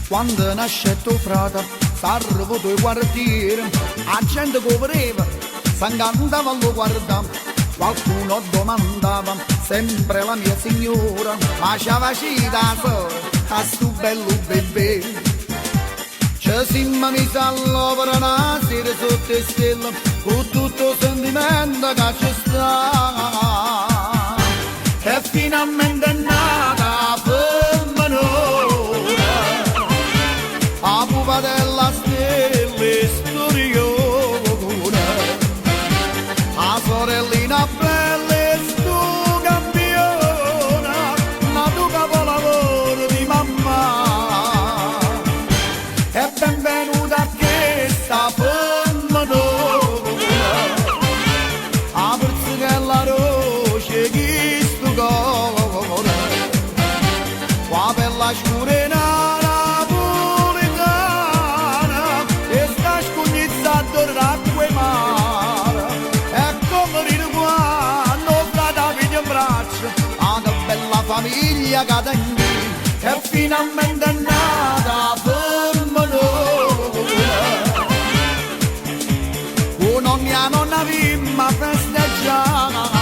Quando nasce tuo frate, sarvo tuo quartiere, la gente copreva, s'ingannava a lo guardare. Qualcuno domandava, sempre la mia signora, ma c'è vacita solo, a sto bello bebè. Ci siamo messi all'opera una sera sotto le stelle, con tutto il sentimento che ci sta. E finalmente è nata femminora, a pupa della stella storiona, a sorellina bella e sto campiona, ma tu capolavoro di mamma. E benvenuta a questa femminora, a la roce chi sto cuore, qua per la scurena napoletana, e sta scugnizzato l'acqua e mare, e come ride quando frata figlio in braccio, ah che bella famiglia che tengo, e finalmente è nata femminora, nonna nonna vimma festeggiare.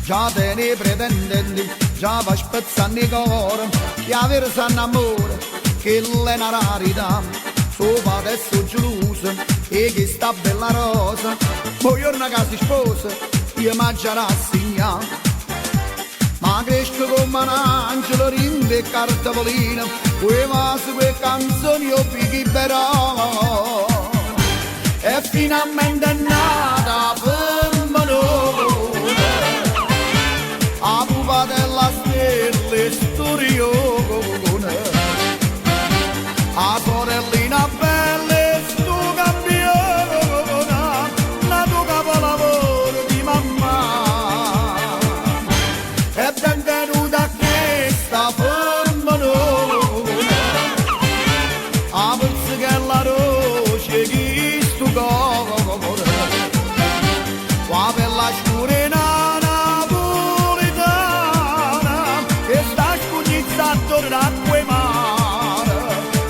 Già te ne pretendenti, già va spezzando i cuore, che avere sanno amore, che è una rarità. Sopra adesso geloso, e che sta bella rosa, poi giorno che si sposa, io mi già rassegna. Ma cresco come un angelo, rinde e cartavolina, quei vasi, quei canzoni, io picchi però. E finalmente è nata femminora, a pupa della stella storiona, a sorellina bella e sto campiona, la tua capolavoro di mamma. E benvenuta a questa femminora, a forza che la roce chi sto cuore, qua per la scurena l'acqua e mare,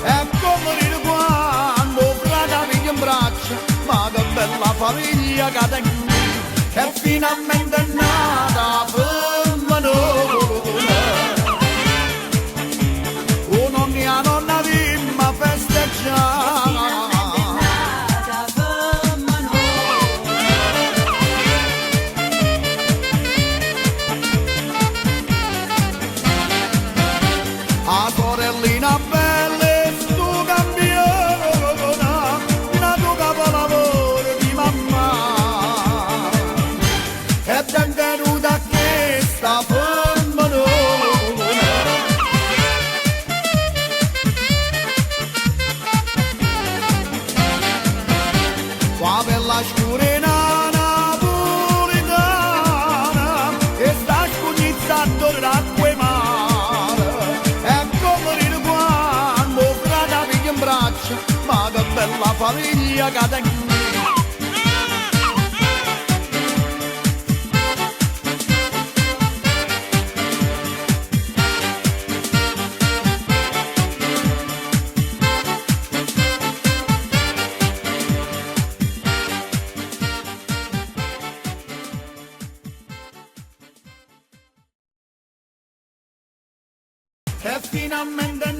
e come ride quando frata figlio in braccio, ma che bella famiglia che tengo, e finalmente è nata femminora, nonna nonna vimma festeggiare. A sorellina bella e sto campiona, la tua capolavoro di mamma. E benvenuta a questa femminora, qua per la scurena napoletana, e sta scugnizzato l'acqua e mare, e come ride quando frata figlio in braccio, ma che bella famiglia che tengo. E finalmente